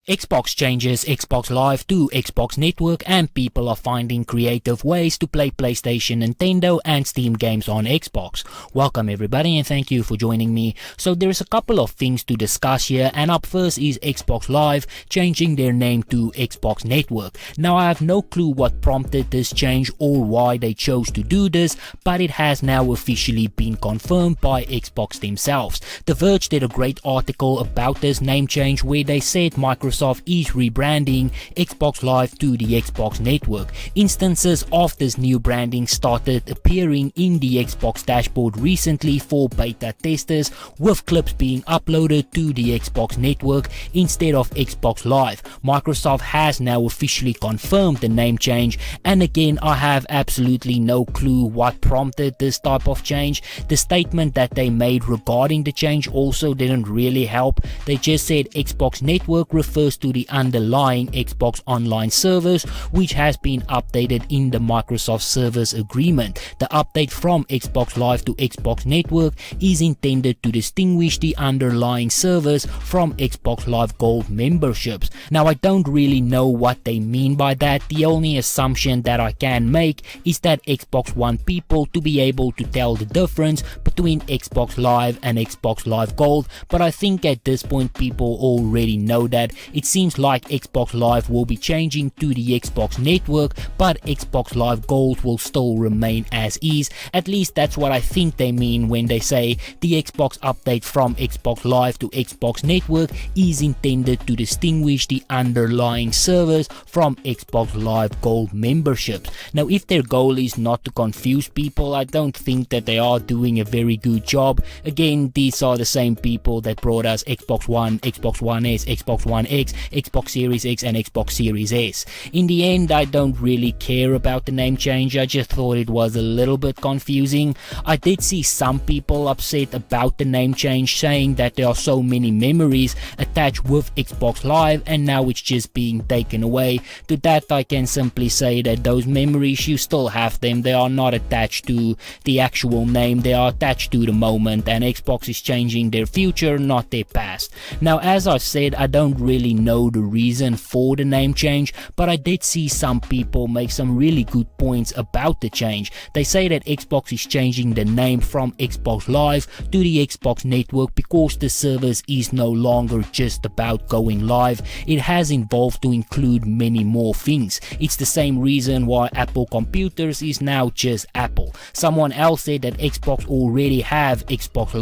Xbox changes Xbox Live to Xbox Network, and people are finding creative ways to play PlayStation, Nintendo and Steam games on Xbox. Welcome everybody and thank you for joining me. So there's a couple of things to discuss here, and up first is Xbox Live changing their name to Xbox Network. Now I have no clue what prompted this change or why they chose to do this, but it has now officially been confirmed by Xbox themselves. The Verge did a great article about this name change where they said Microsoft is rebranding Xbox Live to the Xbox Network. Instances of this new branding started appearing in the Xbox dashboard recently for beta testers, with clips being uploaded to the Xbox Network instead of Xbox Live. Microsoft has now officially confirmed the name change, and again I have absolutely no clue what prompted this type of change. The statement that they made regarding the change also didn't really help. They just said Xbox Network refers to the underlying Xbox Online service, which has been updated in the Microsoft Service Agreement. The update from Xbox Live to Xbox Network is intended to distinguish the underlying service from Xbox Live Gold memberships. Now I don't really know what they mean by that. The only assumption that I can make is that Xbox want people to be able to tell the difference between Xbox Live and Xbox Live Gold, but I think at this point people already know that. It seems like Xbox Live will be changing to the Xbox Network, but Xbox Live Gold will still remain as is. At least that's what I think they mean when they say the Xbox update from Xbox Live to Xbox Network is intended to distinguish the underlying service from Xbox Live Gold memberships. Now if their goal is not to confuse people, I don't think that they are doing a very good job. Again, these are the same people that brought us Xbox One, Xbox One S, Xbox One X, Xbox Series X and Xbox Series S. In the end, I don't really care about the name change. I just thought it was a little bit confusing. I did see some people upset about the name change, saying that there are so many memories attached with Xbox Live and now it's just being taken away. To that I can simply say that those memories, you still have them. They are not attached to the actual name, they are attached to the moment, and Xbox is changing their future, not their past. Now as I said, I don't really know the reason for the name change, but I did see some people make some really good points about the change. They say that Xbox is changing the name from Xbox Live to the Xbox Network because the service is no longer just about going live. It has evolved to include many more things. It's the same reason why Apple computers is now just Apple. Someone else said that Xbox already have Xbox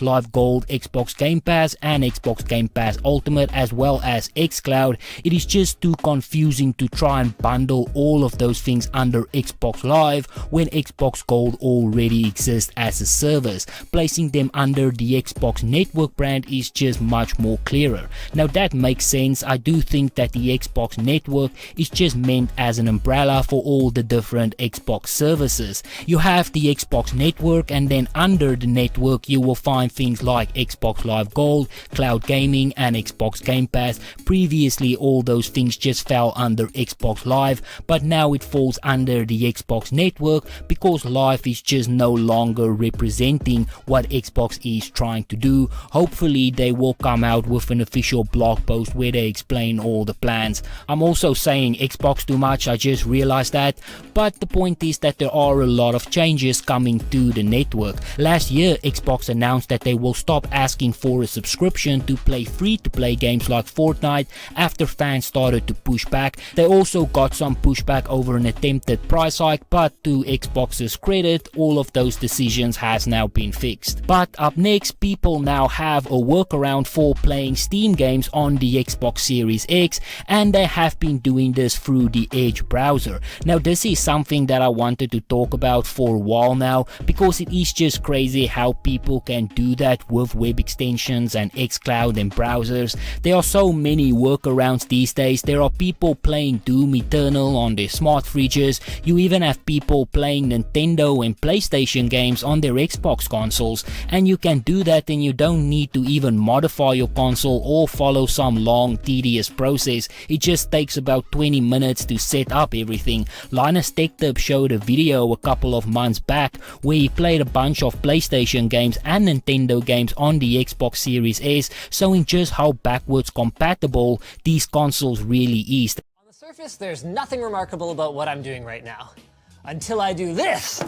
Live Gold, Xbox Game Pass and Xbox Game Pass Ultimate, as well as xCloud. It is just too confusing to try and bundle all of those things under Xbox Live when Xbox Gold already exists as a service. Placing them under the Xbox Network brand is just much more clearer. Now that makes sense. I do think that the Xbox Network is just meant as an umbrella for all the different Xbox services. You have the Xbox Network, and then under the network you will find things like Xbox Live Gold, Cloud Gaming and Xbox Game Pass. Previously all those things just fell under Xbox Live, but now it falls under the Xbox Network because Live is just no longer representing what Xbox is trying to do. Hopefully they will come out with an official blog post where they explain all the plans. I'm also saying Xbox too much, I just realized that, but the point is that there are a lot of changes coming to the network. Last year Xbox announced that they will stop asking for a subscription to play free-to-play games like Fortnite after fans started to push back. They also got some pushback over an attempted price hike, but to Xbox's credit, all of those decisions has now been fixed. But up next, people now have a workaround for playing Steam games on the Xbox Series X, and they have been doing this through the Edge browser. Now this is something that I wanted to talk about for a while now, because it is just crazy how people can do that with web extensions and xCloud and browsers. There are so many workarounds these days. There are people playing Doom Eternal on their smart fridges. You even have people playing Nintendo and PlayStation games on their Xbox consoles, and you can do that and you don't need to even modify your console or follow some long tedious process. It just takes about 20 minutes to set up everything. Linus Tech Tips showed a video a couple of months back where he played a bunch of PlayStation games and Nintendo games on the Xbox Series S, showing just how backwards backwards compatible these consoles really is. On the surface, there's nothing remarkable about what I'm doing right now. Until I do this.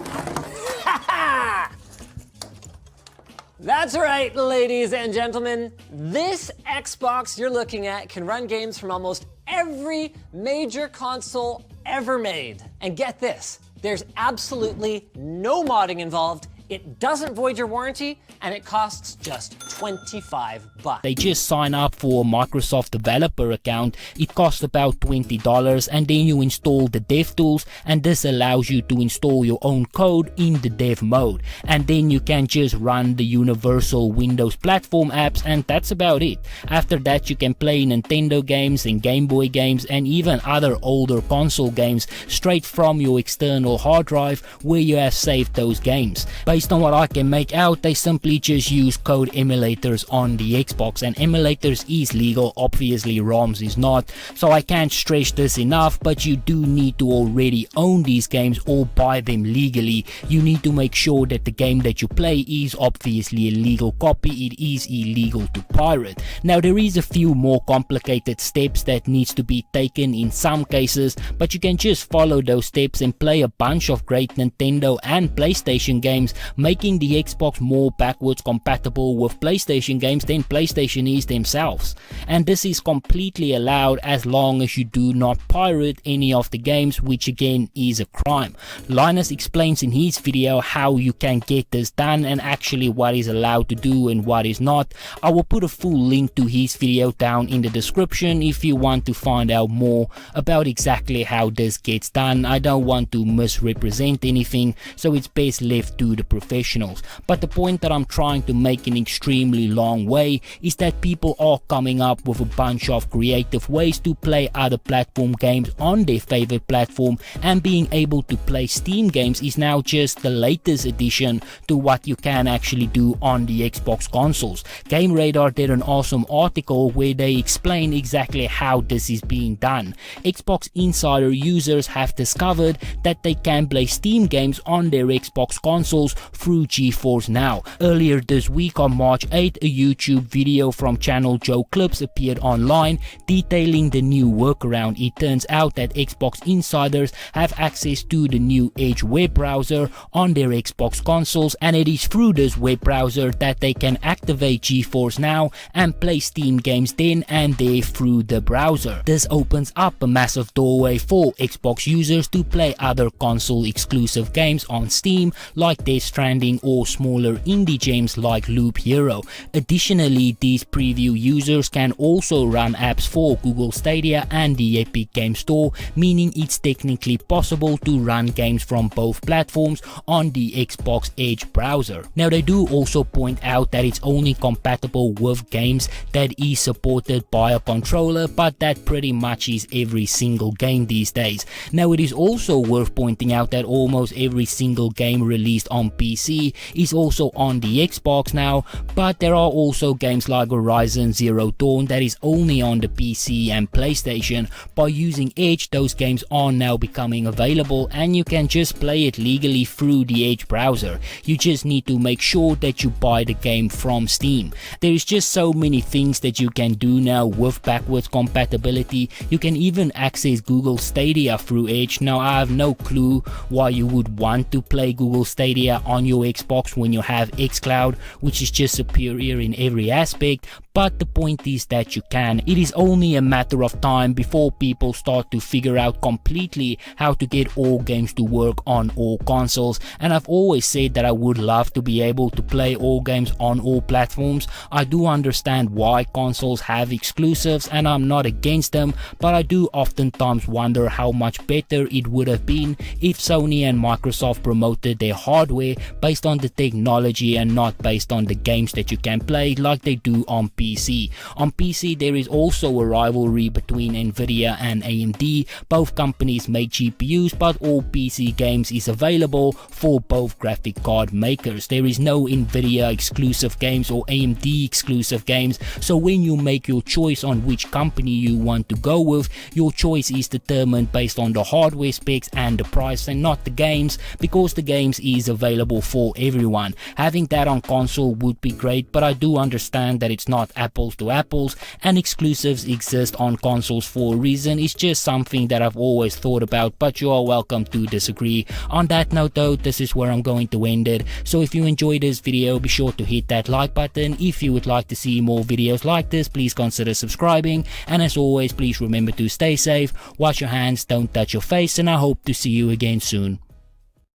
That's right, ladies and gentlemen. This Xbox you're looking at can run games from almost every major console ever made. And get this, there's absolutely no modding involved. It doesn't void your warranty, and it costs just $25. They just sign up for a Microsoft developer account. It costs about $20, and then you install the dev tools, and this allows you to install your own code in the dev mode. And then you can just run the universal Windows platform apps, and that's about it. After that, you can play Nintendo games and Game Boy games and even other older console games straight from your external hard drive where you have saved those games. Based on what I can make out, they simply just use code emulators on the Xbox, and emulators is legal, obviously ROMs is not, so I can't stress this enough, but you do need to already own these games or buy them legally. You need to make sure that the game that you play is obviously a legal copy. It is illegal to pirate. Now there is a few more complicated steps that needs to be taken in some cases, but you can just follow those steps and play a bunch of great Nintendo and PlayStation games, making the Xbox more backwards compatible with PlayStation games than PlayStation is themselves. And this is completely allowed as long as you do not pirate any of the games, which again is a crime. Linus explains in his video how you can get this done and actually what is allowed to do and what is not. I will put a full link to his video down in the description if you want to find out more about exactly how this gets done. I don't want to misrepresent anything, so it's best left to the professionals. But the point that I'm trying to make in an extremely long way is that people are coming up with a bunch of creative ways to play other platform games on their favorite platform, and being able to play Steam games is now just the latest addition to what you can actually do on the Xbox consoles. Game Radar did an awesome article where they explain exactly how this is being done. Xbox Insider users have discovered that they can play Steam games on their Xbox consoles through GeForce Now. Earlier this week on March 8th, a YouTube video from channel Joe Clips appeared online detailing the new workaround. It turns out that Xbox insiders have access to the new Edge web browser on their Xbox consoles, and it is through this web browser that they can activate GeForce Now and play Steam games then and there through the browser. This opens up a massive doorway for Xbox users to play other console exclusive games on Steam like Death Stranding or smaller indie games like Loop Hero. Additionally, these preview users can also run apps for Google Stadia and the Epic Game Store, meaning it's technically possible to run games from both platforms on the Xbox Edge browser. Now they do also point out that it's only compatible with games that is supported by a controller, but that pretty much is every single game these days. Now it is also worth pointing out that almost every single game released on PC is also on the Xbox now, but there are also games like Horizon Zero Dawn that is only on the PC and PlayStation. By using Edge, those games are now becoming available and you can just play it legally through the Edge browser. You just need to make sure that you buy the game from Steam. There is just so many things that you can do now with backwards compatibility. You can even access Google Stadia through Edge. Now I have no clue why you would want to play Google Stadia on your Xbox when you have xCloud, which is just superior in every aspect, but the point is that you can. It is only a matter of time before people start to figure out completely how to get all games to work on all consoles, and I've always said that I would love to be able to play all games on all platforms. I do understand why consoles have exclusives and I'm not against them, but I do oftentimes wonder how much better it would have been if Sony and Microsoft promoted their hardware based on the technology and not based on the games that you can play like they do on PC. On PC there is also a rivalry between Nvidia and AMD. Both companies make GPUs, but all PC games is available for both graphic card makers. There is no Nvidia exclusive games or AMD exclusive games, so when you make your choice on which company you want to go with, your choice is determined based on the hardware specs and the price and not the games, because the games is available available for everyone. Having that on console would be great, but I do understand that it's not apples to apples and exclusives exist on consoles for a reason. It's just something that I've always thought about, but you are welcome to disagree. On that note though, this is where I'm going to end it. So if you enjoyed this video, be sure to hit that like button. If you would like to see more videos like this, please consider subscribing, and as always, please remember to stay safe, wash your hands, don't touch your face, and I hope to see you again soon.